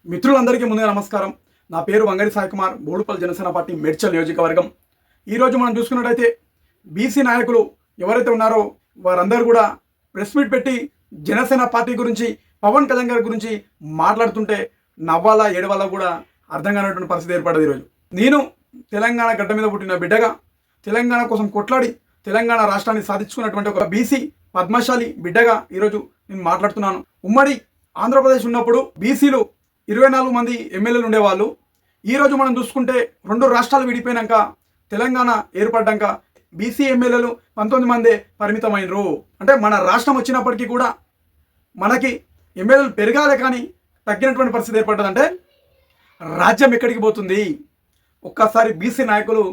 మిత్రులందరికీ ముందుగా నమస్కారం. నా పేరు వంగడి సాయి కుమార్, బోడుపల్లి జనసేన పార్టీ మేడ్చల్ నియోజకవర్గం. ఈరోజు మనం చూసుకున్నట్టయితే బీసీ నాయకులు ఎవరైతే ఉన్నారో వారందరూ కూడా ప్రెస్ మీట్ పెట్టి జనసేన పార్టీ గురించి, పవన్ కళ్యాణ్ గారి గురించి మాట్లాడుతుంటే నవ్వాలా ఏడవాలా కూడా అర్థం కానటువంటి పరిస్థితి ఏర్పడదు. ఈరోజు నేను తెలంగాణ గడ్డ మీద పుట్టిన బిడ్డగా, తెలంగాణ కోసం కొట్లాడి తెలంగాణ రాష్ట్రాన్ని సాధించుకున్నటువంటి ఒక బీసీ పద్మశాలి బిడ్డగా ఈరోజు నేను మాట్లాడుతున్నాను. ఉమ్మడి ఆంధ్రప్రదేశ్ ఉన్నప్పుడు బీసీలు 24 మంది ఎమ్మెల్యేలు ఉండేవాళ్ళు. ఈరోజు మనం చూసుకుంటే 2 రాష్ట్రాలు విడిపోయినాక, తెలంగాణ ఏర్పడ్డాక బీసీ ఎమ్మెల్యేలు 19 మందే పరిమితమైనరు. అంటే మన రాష్ట్రం వచ్చినప్పటికీ కూడా మనకి ఎమ్మెల్యేలు పెరగాలే కానీ తగ్గినటువంటి పరిస్థితి ఏర్పడ్డదంటే రాజ్యం ఎక్కడికి పోతుంది? ఒక్కసారి బీసీ నాయకులు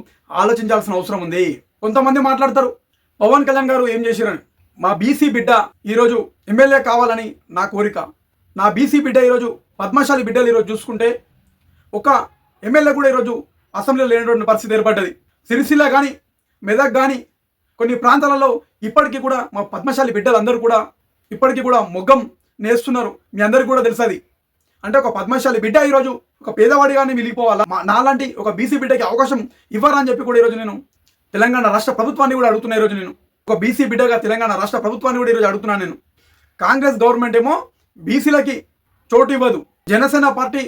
ఆలోచించాల్సిన అవసరం ఉంది. కొంతమంది మాట్లాడతారు, పవన్ కళ్యాణ్ గారు ఏం చేశారని. మా బీసీ బిడ్డ ఈరోజు ఎమ్మెల్యే కావాలని నా కోరిక. నా బీసీ బిడ్డ ఈరోజు పద్మశాలి బిడ్డలు ఈరోజు చూసుకుంటే ఒక ఎమ్మెల్యే కూడా ఈరోజు అసెంబ్లీలో లేనటువంటి పరిస్థితి ఏర్పడ్డది. సిరిసిల్ల కానీ, మెదక్ కానీ కొన్ని ప్రాంతాలలో ఇప్పటికీ కూడా మా పద్మశాలి బిడ్డలందరూ కూడా ఇప్పటికీ కూడా మొగ్గం నేస్తున్నారు. మీ అందరికీ కూడా తెలుసది. అంటే ఒక పద్మశాలి బిడ్డ ఈరోజు ఒక పేదవాడిగానే మిగిలిపోవాలా? నాలాంటి ఒక బీసీ బిడ్డకి అవకాశం ఇవ్వరా అని చెప్పి కూడా ఈరోజు నేను తెలంగాణ రాష్ట్ర ప్రభుత్వాన్ని కూడా అడుగుతున్నా. ఈరోజు నేను ఒక బీసీ బిడ్డగా తెలంగాణ రాష్ట్ర ప్రభుత్వాన్ని కూడా ఈరోజు అడుగుతున్నాను. నేను కాంగ్రెస్ గవర్నమెంట్ ఏమో బీసీలకి చోటు ఇవ్వదు. జనసేన పార్టీ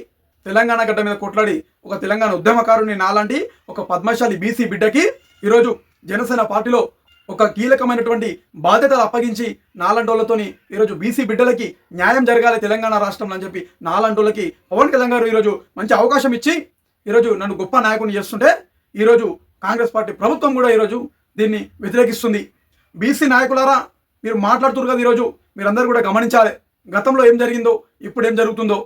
తెలంగాణ గడ్డ మీద కొట్లాడి ఒక తెలంగాణ ఉద్యమకారుని నాలాంటి ఒక పద్మశాలి బీసీ బిడ్డకి ఈరోజు జనసేన పార్టీలో ఒక కీలకమైనటువంటి బాధ్యతలు అప్పగించి నాలంటోళ్లతోని ఈరోజు బీసీ బిడ్డలకి న్యాయం జరగాలి తెలంగాణ రాష్ట్రంలో అని చెప్పి నాలంటోళ్ళకి పవన్ కళ్యాణ్ గారు ఈరోజు మంచి అవకాశం ఇచ్చి ఈరోజు నన్ను గొప్ప నాయకుని చేస్తుంటే ఈరోజు కాంగ్రెస్ పార్టీ ప్రభుత్వం కూడా ఈరోజు దీన్ని వ్యతిరేకిస్తుంది. బీసీ నాయకులారా, మీరు మాట్లాడుతున్నారు కదా, ఈరోజు మీరందరూ కూడా గమనించాలి గతంలో ఏం జరిగిందో, ఇప్పుడు ఏం జరుగుతుందో.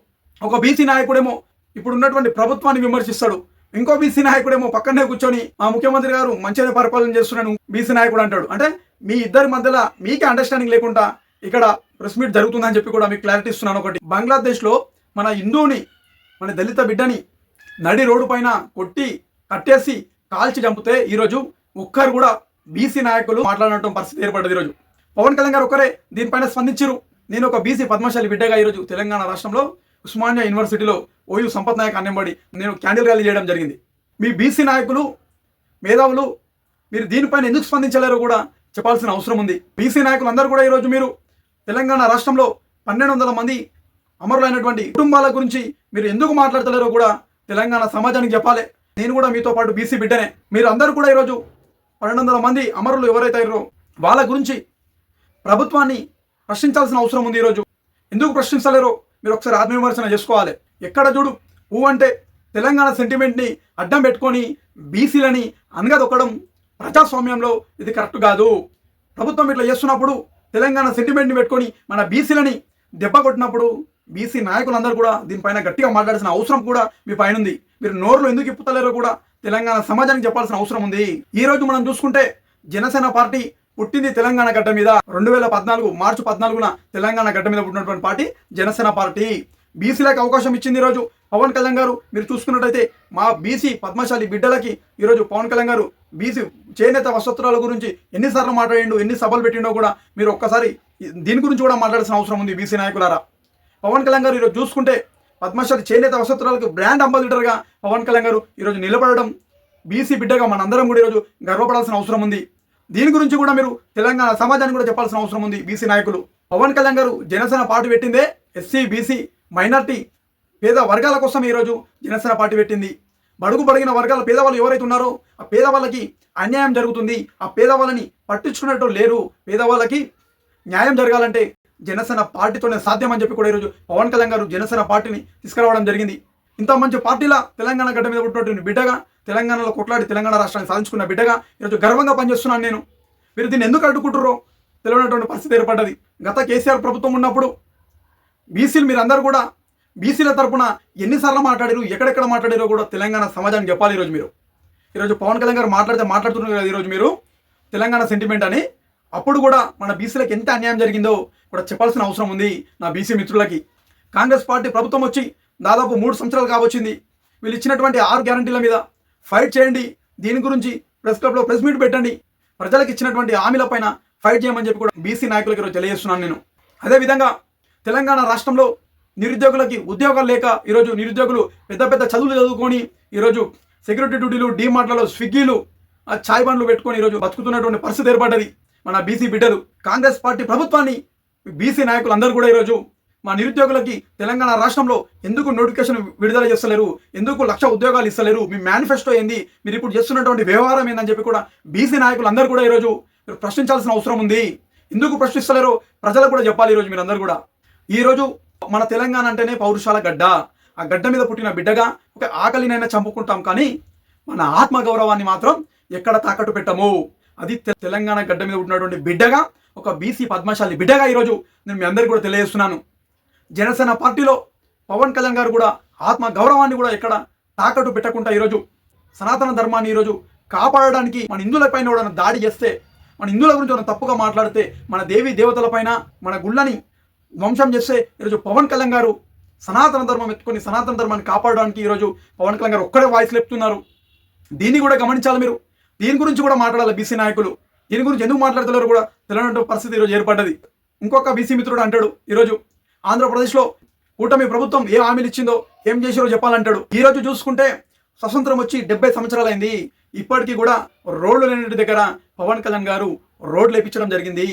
ఒక బీసీ నాయకుడేమో ఇప్పుడు ఉన్నటువంటి ప్రభుత్వాన్ని విమర్శిస్తాడు, ఇంకో బీసీ నాయకుడేమో పక్కనే కూర్చొని మా ముఖ్యమంత్రి గారు మంచిగా పరిపాలన చేస్తున్నాను బీసీ నాయకుడు అంటాడు. అంటే మీ ఇద్దరి మధ్యలో మీకే అండర్స్టాండింగ్ లేకుండా ఇక్కడ ప్రెస్ మీట్ జరుగుతుందని చెప్పి కూడా మీకు క్లారిటీ ఇస్తున్నాను. ఒకటి, బంగ్లాదేశ్లో మన హిందువుని, మన దళిత బిడ్డని నడి రోడ్డు పైన కొట్టి కట్టేసి కాల్చి చంపితే ఈరోజు ఒక్కరు కూడా బీసీ నాయకులు మాట్లాడటం పరిస్థితి ఏర్పడ్డది. ఈరోజు పవన్ కళ్యాణ్ గారు ఒక్కరే దీనిపైన స్పందించారు. నేను ఒక బీసీ పద్మశాలి బిడ్డగా ఈరోజు తెలంగాణ రాష్ట్రంలో ఉస్మానియా యూనివర్సిటీలో ఓయూ సంపత్ నాయక్ అన్నెంబడి నేను క్యాండిల్ ర్యాలీ చేయడం జరిగింది. మీ బీసీ నాయకులు, మేధావులు మీరు దీనిపైన ఎందుకు స్పందించలేరో కూడా చెప్పాల్సిన అవసరం ఉంది. బీసీ నాయకులు అందరూ కూడా ఈరోజు మీరు తెలంగాణ రాష్ట్రంలో 1200 మంది అమరులైనటువంటి కుటుంబాల గురించి మీరు ఎందుకు మాట్లాడతలేరో కూడా తెలంగాణ సమాజానికి చెప్పాలి. నేను కూడా మీతో పాటు బీసీ బిడ్డనే. మీరు అందరూ కూడా ఈరోజు 1200 మంది అమరులు ఎవరైతే అయ్యారో వాళ్ళ గురించి ప్రభుత్వాన్ని ప్రశ్నించాల్సిన అవసరం ఉంది. ఈరోజు ఎందుకు ప్రశ్నించలేరో మీరు ఒకసారి ఆత్మవిమర్శన చేసుకోవాలి. ఎక్కడ చూడు అంటే తెలంగాణ సెంటిమెంట్ని అడ్డం పెట్టుకొని బీసీలని అనగదొక్కడం ప్రజాస్వామ్యంలో ఇది కరెక్ట్ కాదు. ప్రభుత్వం ఇట్లా చేస్తున్నప్పుడు తెలంగాణ సెంటిమెంట్ని పెట్టుకొని మన బీసీలని దెబ్బ కొట్టినప్పుడు బీసీ నాయకులందరూ కూడా దీనిపైన గట్టిగా మాట్లాడాల్సిన అవసరం కూడా మీ పైన ఉంది. మీరు నోరులో ఎందుకు ఇప్పుతలేరో కూడా తెలంగాణ సమాజానికి చెప్పాల్సిన అవసరం ఉంది. ఈ రోజు మనం చూసుకుంటే జనసేన పార్టీ పుట్టింది తెలంగాణ గడ్డ మీద. 2014 మార్చి 14న తెలంగాణ గడ్డ మీద పుట్టినటువంటి పార్టీ జనసేన పార్టీ. బీసీలకు అవకాశం ఇచ్చింది ఈరోజు పవన్ కళ్యాణ్ గారు. మీరు చూసుకున్నట్టయితే మా బీసీ పద్మశాలి బిడ్డలకి ఈరోజు పవన్ కళ్యాణ్ గారు బీసీ చేనేత వస్త్రాల గురించి ఎన్నిసార్లు మాట్లాడిండో, ఎన్ని సభలు పెట్టిండో కూడా మీరు ఒక్కసారి దీని గురించి కూడా మాట్లాడాల్సిన అవసరం ఉంది. బీసీ నాయకులారా, పవన్ కళ్యాణ్ గారు ఈరోజు చూసుకుంటే పద్మశాలి చేనేత వస్త్రాలకు బ్రాండ్ అంబాసిడర్గా పవన్ కళ్యాణ్ గారు ఈరోజు నిలబడడం బీసీ బిడ్డగా మనందరం కూడా ఈరోజు గర్వపడాల్సిన అవసరం ఉంది. దీని గురించి కూడా మీరు తెలంగాణ సమాజానికి కూడా చెప్పాల్సిన అవసరం ఉంది. బీసీ నాయకులు, పవన్ కళ్యాణ్ గారు జనసేన పార్టీ పెట్టిందే ఎస్సీ, బీసీ, మైనార్టీ, పేద వర్గాల కోసం ఈరోజు జనసేన పార్టీ పెట్టింది. బడుగు బడిగిన వర్గాల పేదవాళ్ళు ఎవరైతే ఉన్నారో ఆ పేదవాళ్ళకి అన్యాయం జరుగుతుంది. ఆ పేదవాళ్ళని పట్టించుకున్నట్టు లేరు. పేదవాళ్ళకి న్యాయం జరగాలంటే జనసేన పార్టీతోనే సాధ్యం అని చెప్పి కూడా ఈరోజు పవన్ కళ్యాణ్ గారు జనసేన పార్టీని తీసుకురావడం జరిగింది. ఇంత మంచి పార్టీలా తెలంగాణ గడ్డ మీద పుట్టినటువంటి బిడ్డగా, తెలంగాణలో కొట్లాడి తెలంగాణ రాష్ట్రాన్ని సాధించుకున్న బిడ్డగా ఈరోజు గర్వంగా పనిచేస్తున్నాను నేను. మీరు దీన్ని ఎందుకు అడ్డుకుంటుర్రో తెలియనటువంటి పరిస్థితి ఏర్పడ్డది. గత కేసీఆర్ ప్రభుత్వం ఉన్నప్పుడు బీసీలు మీరందరూ కూడా బీసీల తరపున ఎన్నిసార్లు మాట్లాడారు, ఎక్కడెక్కడ మాట్లాడారో కూడా తెలంగాణ సమాజానికి చెప్పాలి. ఈరోజు పవన్ కళ్యాణ్ గారు మాట్లాడుతున్నారు కదా ఈరోజు మీరు తెలంగాణ సెంటిమెంట్ అని. అప్పుడు కూడా మన బీసీలకు ఎంత అన్యాయం జరిగిందో కూడా చెప్పాల్సిన అవసరం ఉంది నా బీసీ మిత్రులకి. కాంగ్రెస్ పార్టీ ప్రభుత్వం వచ్చి దాదాపు 3 సంవత్సరాలు కావచ్చింది. వీళ్ళు ఇచ్చినటువంటి 6 గ్యారంటీల మీద ఫైట్ చేయండి. దీని గురించి ప్రెస్ క్లబ్లో ప్రెస్ మీట్ పెట్టండి. ప్రజలకు ఇచ్చినటువంటి హామీల పైన ఫైట్ చేయమని చెప్పి కూడా బీసీ నాయకులకు ఈరోజు తెలియజేస్తున్నాను నేను. అదేవిధంగా తెలంగాణ రాష్ట్రంలో నిరుద్యోగులకి ఉద్యోగాలు లేక ఈరోజు నిరుద్యోగులు పెద్ద పెద్ద చదువులు చదువుకొని ఈరోజు సెక్యూరిటీ డ్యూటీలు, డీమార్ట్లలో స్విగ్గీలు, చాయ్ బండ్లు పెట్టుకొని ఈరోజు బతుకుతున్నటువంటి పరిస్థితి ఏర్పడ్డది మన బీసీ బిడ్డలు. కాంగ్రెస్ పార్టీ ప్రభుత్వాన్ని బీసీ నాయకులు అందరూ కూడా ఈరోజు మా నిరుద్యోగులకి తెలంగాణ రాష్ట్రంలో ఎందుకు నోటిఫికేషన్ విడుదల చేస్తలేరు, ఎందుకు 1,00,000 ఉద్యోగాలు ఇస్తలేరు, మీ మేనిఫెస్టో ఏంది, మీరు ఇప్పుడు చేస్తున్నటువంటి వ్యవహారం ఏందని చెప్పి కూడా బీసీ నాయకులు అందరూ కూడా ఈరోజు ప్రశ్నించాల్సిన అవసరం ఉంది. ఎందుకు ప్రశ్నిస్తలేరో ప్రజలకు కూడా చెప్పాలి. ఈరోజు మీరందరూ కూడా ఈరోజు మన తెలంగాణ అంటేనే పౌరుషాల గడ్డ. ఆ గడ్డ మీద పుట్టిన బిడ్డగా ఒక ఆకలినైనా చంపుకుంటాం, కానీ మన ఆత్మగౌరవాన్ని మాత్రం ఎక్కడ తాకట్టు పెట్టము. అది తెలంగాణ గడ్డ మీద పుట్టినటువంటి బిడ్డగా, ఒక బీసీ పద్మశాలి బిడ్డగా ఈరోజు నేను మీ అందరికీ కూడా తెలియజేస్తున్నాను. జనసేన పార్టీలో పవన్ కళ్యాణ్ గారు కూడా ఆత్మ గౌరవాన్ని కూడా ఎక్కడ తాకట్టు పెట్టకుండా ఈరోజు సనాతన ధర్మాన్ని ఈరోజు కాపాడడానికి మన హిందువులపైన కూడా దాడి చేస్తే, మన హిందువుల గురించి మనం తప్పుగా మాట్లాడితే, మన దేవీ దేవతలపైన మన గుళ్ళని ధ్వంసం చేస్తే ఈరోజు పవన్ కళ్యాణ్ గారు సనాతన ధర్మం ఎత్తుకొని సనాతన ధర్మాన్ని కాపాడడానికి ఈరోజు పవన్ కళ్యాణ్ గారు ఒక్కడే వాయిస్ లేపుతున్నారు. దీన్ని కూడా గమనించాలి మీరు. దీని గురించి కూడా మాట్లాడాలి బీసీ నాయకులు. దీని గురించి ఎందుకు మాట్లాడతారో కూడా తెలియనటువంటి పరిస్థితి ఈరోజు ఏర్పడ్డది. ఇంకొక బీసీ మిత్రుడు అంటాడు, ఈరోజు ఆంధ్రప్రదేశ్లో కూటమి ప్రభుత్వం ఏ హామీలు ఇచ్చిందో, ఏం చేసారో చెప్పాలంటాడు. ఈరోజు చూసుకుంటే స్వతంత్రం వచ్చి 70 సంవత్సరాలైంది. ఇప్పటికీ కూడా రోడ్లు లేని దగ్గర పవన్ కళ్యాణ్ గారు రోడ్లు వేయించడం జరిగింది.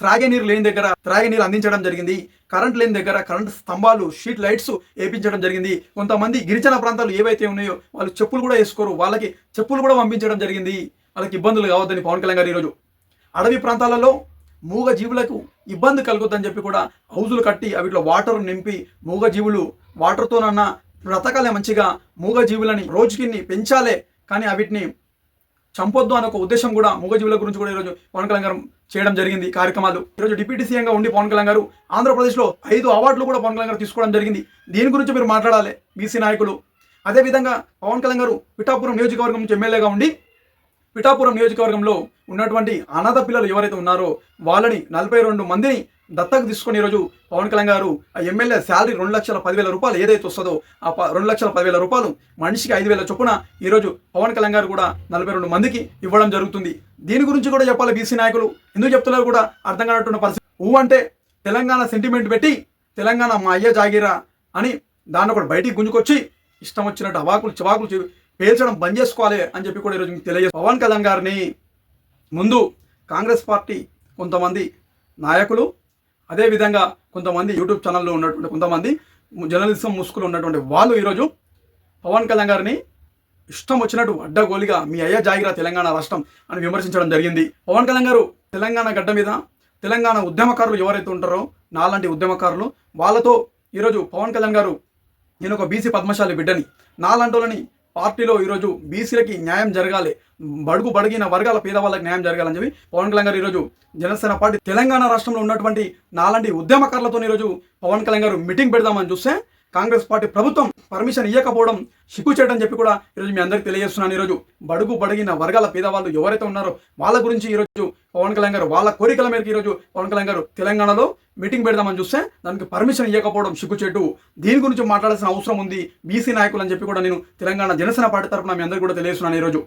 త్రాగే నీరు లేని దగ్గర త్రాగే నీరు అందించడం జరిగింది. కరెంట్ లేని దగ్గర కరెంట్ స్తంభాలు, స్ట్రీట్ లైట్స్ వేయించడం జరిగింది. కొంతమంది గిరిజన ప్రాంతాలు ఏవైతే ఉన్నాయో వాళ్ళు చెప్పులు కూడా వేసుకోరు, వాళ్ళకి చెప్పులు కూడా పంపించడం జరిగింది. వాళ్ళకి ఇబ్బందులు కావద్దని పవన్ కళ్యాణ్ గారు ఈరోజు అడవి ప్రాంతాలలో మూగ జీవులకు ఇబ్బంది కలుగుద్దని చెప్పి కూడా హౌజులు కట్టి అవిట్లో వాటర్ నింపి మూగ జీవులు వాటర్తోనన్నా బ్రతకాలే, మంచిగా మూగ జీవులని రోజుకి పెంచాలే, కానీ అవిటిని చంపొద్దు అనే ఒక ఉద్దేశం కూడా మూగజీవుల గురించి కూడా ఈరోజు పవన్ కళ్యాణ్ గారు చేయడం జరిగింది కార్యక్రమాలు. ఈరోజు డిప్యూటీ సీఎంగా ఉండి పవన్ కళ్యాణ్ గారు ఆంధ్రప్రదేశ్లో 5 అవార్డులు కూడా పవన్ కళ్యాణ్ గారు తీసుకోవడం జరిగింది. దీని గురించి మీరు మాట్లాడాలి బీసీ నాయకులు. అదేవిధంగా పవన్ కళ్యాణ్ గారు పిఠాపురం నియోజకవర్గం నుంచి ఎమ్మెల్యేగా ఉండి పిఠాపురం నియోజకవర్గంలో ఉన్నటువంటి అనాథ పిల్లలు ఎవరైతే ఉన్నారో వాళ్ళని 42 మందిని దత్తకు తీసుకొని ఈరోజు పవన్ కళ్యాణ్ గారు ఆ ఎమ్మెల్యే శాలరీ 2,10,000 రూపాయలు ఏదైతే వస్తుందో ఆ 2,10,000 రూపాయలు మనిషికి 5,000 చొప్పున ఈరోజు పవన్ కళ్యాణ్ గారు కూడా 42 మందికి ఇవ్వడం జరుగుతుంది. దీని గురించి కూడా చెప్పాలి బీసీ నాయకులు. ఎందుకు చెప్తున్నారు కూడా అర్థం కానటువంటి పరిస్థితి. అంటే తెలంగాణ సెంటిమెంట్ పెట్టి తెలంగాణ మా అయ్య జాగిరా అని దాన్ని ఒకటి బయటికి గుంజుకొచ్చి ఇష్టం వచ్చినట్టు అవాకులు చివాకులు పేల్చడం బంద్ చేసుకోవాలి అని చెప్పి కూడా ఈరోజు మీకు తెలియజేస్తాను. పవన్ కళ్యాణ్ గారిని ముందు కాంగ్రెస్ పార్టీ కొంతమంది నాయకులు, అదేవిధంగా కొంతమంది యూట్యూబ్ ఛానల్లో ఉన్నటువంటి కొంతమంది జర్నలిజం ముసుగులు ఉన్నటువంటి వాళ్ళు ఈరోజు పవన్ కళ్యాణ్ గారిని ఇష్టం వచ్చినట్టు అడ్డగోలిగా మీ అయ్య జాగిరా తెలంగాణ రాష్ట్రం అని విమర్శించడం జరిగింది. పవన్ కళ్యాణ్ గారు తెలంగాణ గడ్డ మీద తెలంగాణ ఉద్యమకారులు ఎవరైతే ఉంటారో నాలాంటి ఉద్యమకారులు వాళ్ళతో ఈరోజు పవన్ కళ్యాణ్ గారు నేను ఒక బీసీ పద్మశాలి బిడ్డని, నాలాంటి పార్టీలో ఈరోజు బీసీలకి న్యాయం జరగాలి, బడిగిన వర్గాల పేదవాళ్ళకి న్యాయం జరగాలని చెప్పి పవన్ కళ్యాణ్ గారు ఈరోజు జనసేన పార్టీ తెలంగాణ రాష్ట్రంలో ఉన్నటువంటి నాలాంటి ఉద్యమకారులతో ఈరోజు పవన్ కళ్యాణ్ గారు మీటింగ్ పెడదామని చూస్తే కాంగ్రెస్ పార్టీ ప్రభుత్వం పర్మిషన్ ఇవ్వకపోవడం సిగ్గు చేయడం చెప్పి కూడా ఈరోజు మీ అందరికీ తెలియజేస్తున్నాను. ఈరోజు బడిగిన వర్గాల పేదవాళ్ళు ఎవరైతే ఉన్నారో వాళ్ళ గురించి ఈరోజు పవన్ కళ్యాణ్ గారు వాళ్ళ కోరికల మేరకు ఈరోజు పవన్ కళ్యాణ్ గారు తెలంగాణలో మీటింగ్ పెడదామని చూస్తే దానికి పర్మిషన్ ఇవ్వకపోవడం సిగ్గుచేటు. దీని గురించి మాట్లాడాల్సిన అవసరం ఉంది బీసీ నాయకులు అని చెప్పి కూడా నేను తెలంగాణ జనసేన పార్టీ తరఫున మీ అందరికీ కూడా తెలియజేస్తున్నాను ఈరోజు.